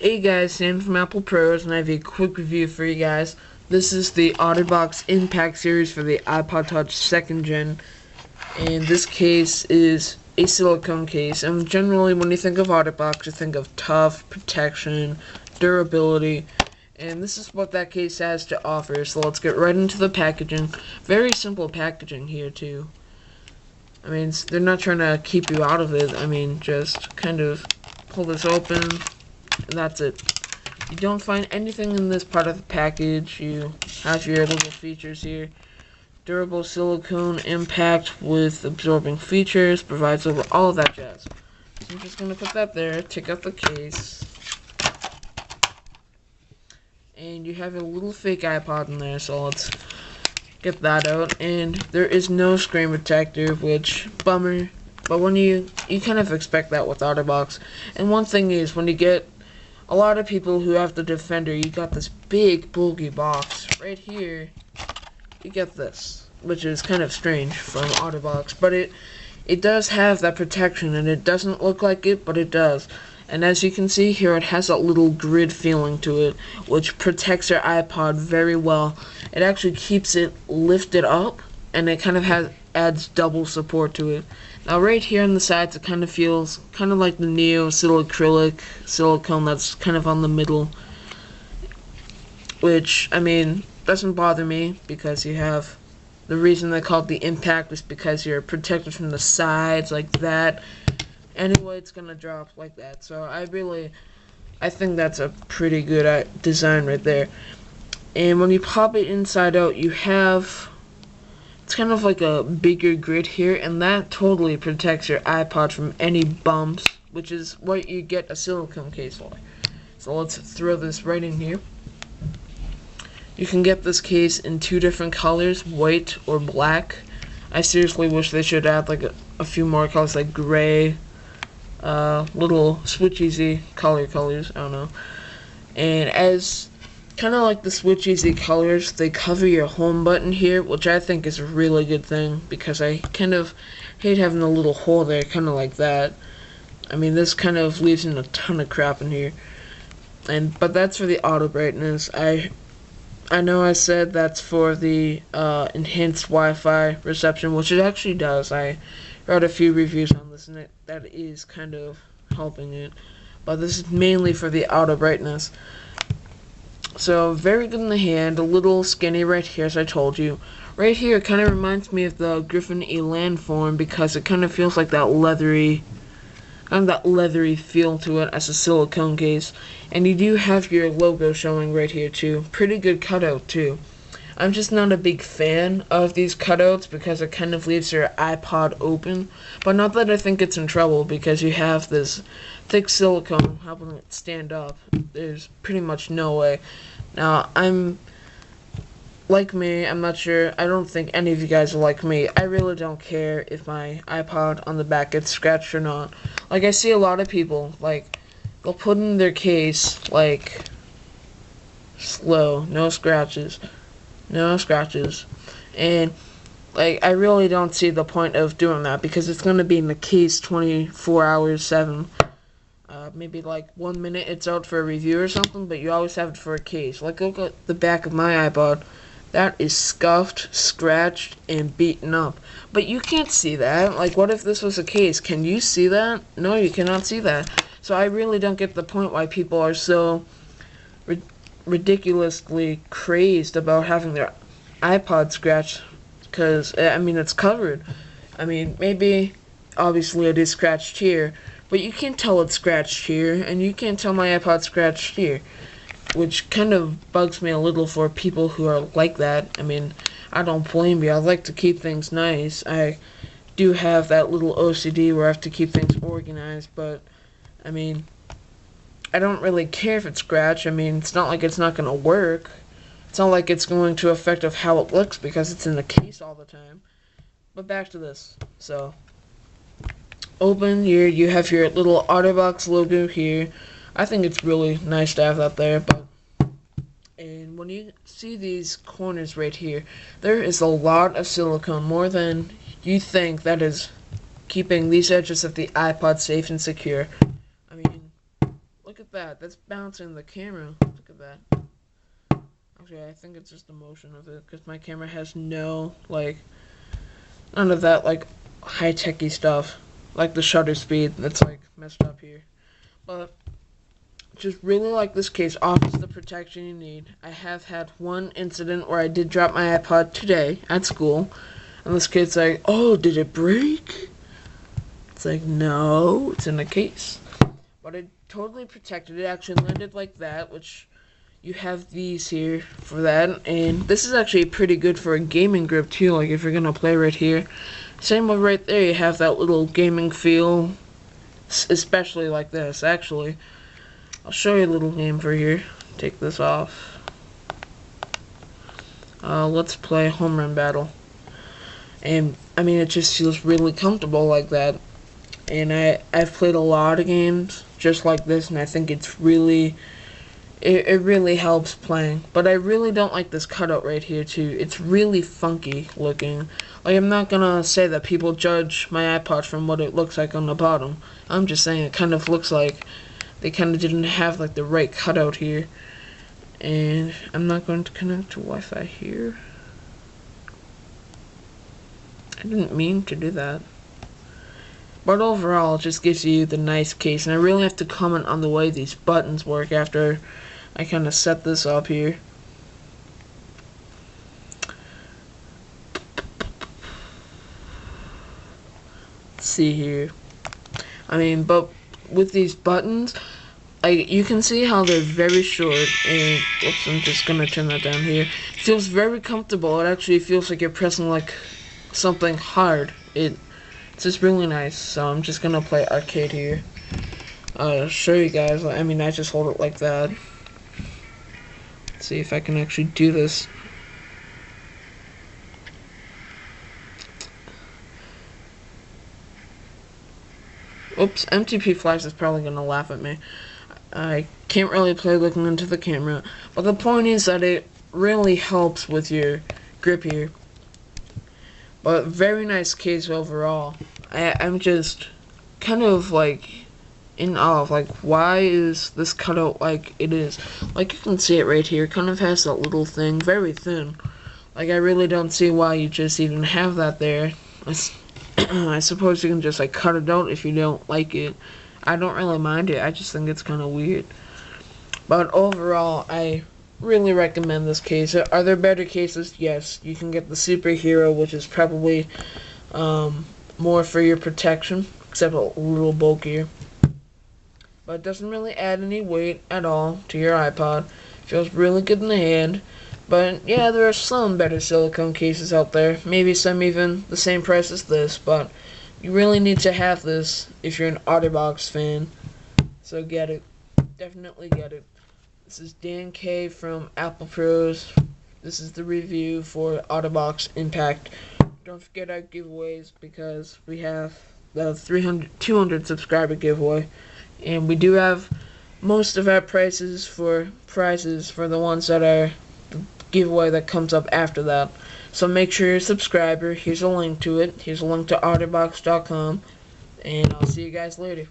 Hey guys, Sam from Apple Pros, and I have a quick review for you guys. This is the Otterbox Impact series for the iPod Touch 2nd Gen, and this case is a silicone case. And generally, when you think of Otterbox, you think of tough, protection, durability, and this is what that case has to offer. So let's get right into the packaging. Very simple packaging here too. I mean, they're not trying to keep you out of it. I mean, just kind of pull this open, and that's it. You don't find anything in this part of the package. You have your little features here. Durable silicone impact with absorbing features, provides over all of that jazz. So I'm just going to put that there, take out the case. And you have a little fake iPod in there, so let's get that out. And there is no screen protector, which, bummer. But when you kind of expect that with Otterbox. And one thing is, when you get a lot of people who have the Defender, you got this big bulky box. Right here, you get this, which is kind of strange from Otterbox, but it does have that protection, and it doesn't look like it, but it does. And as you can see here, it has a little grid feeling to it, which protects your iPod very well. It actually keeps it lifted up, and it kind of adds double support to it. Now right here on the sides, it kind of feels kind of like the Neo acrylic silicone that's kind of on the middle, which, I mean, doesn't bother me, because you have the reason they call it the impact is because you're protected from the sides like that. Anyway, it's gonna drop like that. So I think that's a pretty good design right there. And when you pop it inside out, you have, it's kind of like a bigger grid here, and that totally protects your iPod from any bumps, which is what you get a silicone case for. So let's throw this right in here. You can get this case in two different colors, white or black. I seriously wish they should add like a few more colors, like gray, little Switch Easy colors, I don't know. And as kind of like the Switch Easy colors, they cover your home button here, which I think is a really good thing, because I kind of hate having a little hole there, kind of like that. I mean, this kind of leaves in a ton of crap in here. But that's for the auto brightness. I know I said that's for the enhanced Wi-Fi reception, which it actually does. I read a few reviews on this, and that is kind of helping it. But this is mainly for the auto brightness. So, very good in the hand, a little skinny right here, as I told you. Right here, it kind of reminds me of the Griffin Elan form, because it kind of feels like that leathery feel to it as a silicone case. And you do have your logo showing right here too. Pretty good cutout too. I'm just not a big fan of these cutouts, because it kind of leaves your iPod open. But not that I think it's in trouble, because you have this thick silicone helping it stand up. There's pretty much no way. Now, like me, I'm not sure, I don't think any of you guys are like me. I really don't care if my iPod on the back gets scratched or not. Like, I see a lot of people, like, they'll put in their case, like, slow, no scratches, and, like, I really don't see the point of doing that, because it's gonna be in the case 24 hours, 7. Maybe like 1 minute it's out for a review or something, but you always have it for a case. Like, look at the back of my iPod. That is scuffed, scratched, and beaten up. But you can't see that. Like, what if this was a case? Can you see that? No, you cannot see that. So I really don't get the point why people are so ridiculously crazed about having their iPod scratched. Because, I mean, it's covered. I mean, maybe, obviously it is scratched here, but you can't tell it's scratched here, and you can't tell my iPod scratched here, which kind of bugs me a little for people who are like that. I mean, I don't blame you. I like to keep things nice. I do have that little OCD where I have to keep things organized, but, I mean, I don't really care if it's scratched. I mean, it's not like it's not going to work. It's not like it's going to affect of how it looks, because it's in the case all the time. But back to this. So, open here, you have your little Otterbox logo here. I think it's really nice to have that there, and when you see these corners right here, there is a lot of silicone, more than you think, that is keeping these edges of the iPod safe and secure. I mean, look look at that. That's bouncing the camera. Look at that. Actually, I think it's just the motion of it, because my camera has no, like, none of that, like, high-techy stuff. Like the shutter speed that's, like, messed up here. But just really like this case, offers the protection you need. I have had one incident where I did drop my iPod today at school, and this kid's like, "Oh, did it break?" It's like, no, it's in the case. But it totally protected it. Actually landed like that, which you have these here for that. And this is actually pretty good for a gaming grip too, like if you're gonna play right here. Same with right there, you have that little gaming feel, especially like this. Actually, I'll show you a little game for here. Take this off. Let's play Home Run Battle. And I mean, it just feels really comfortable like that. And I've played a lot of games just like this, and I think it's really, it really helps playing. But I really don't like this cutout right here too. It's really funky looking. Like, I'm not gonna say that people judge my iPod from what it looks like on the bottom. I'm just saying it kind of looks like they kind of didn't have like the right cutout here. And I'm not going to connect to Wi-Fi here. I didn't mean to do that. But overall, it just gives you the nice case. And I really have to comment on the way these buttons work after I kind of set this up here. Let's see here. I mean, but with these buttons, you can see how they're very short. And oops, I'm just gonna turn that down here. It feels very comfortable. It actually feels like you're pressing like something hard. It's just really nice. So I'm just gonna play arcade here. Show you guys. I mean, I just hold it like that. Let's see if I can actually do this. Oops, MTP Flash is probably gonna laugh at me. I can't really play looking into the camera, but the point is that it really helps with your grip here. But very nice case overall. I'm just kind of like in awe of like, why is this cutout like it is? Like, you can see it right here. It kind of has that little thing, very thin. Like, I really don't see why you just even have that there. I suppose you can just like cut it out if you don't like it. I don't really mind it. I just think it's kind of weird. But overall, I really recommend this case. Are there better cases? Yes. You can get the Superhero, which is probably more for your protection, except a little bulkier. But it doesn't really add any weight at all to your iPod. Feels really good in the hand. But yeah, there are some better silicone cases out there. Maybe some even the same price as this, but you really need to have this if you're an Otterbox fan. So get it. Definitely get it. This is Dan K from Apple Pros. This is the review for Otterbox Impact. Don't forget our giveaways, because we have the 200 subscriber giveaway. And we do have most of our prizes for the ones that are the giveaway that comes up after that. So make sure you're a subscriber. Here's a link to it. Here's a link to otterbox.com. And I'll see you guys later.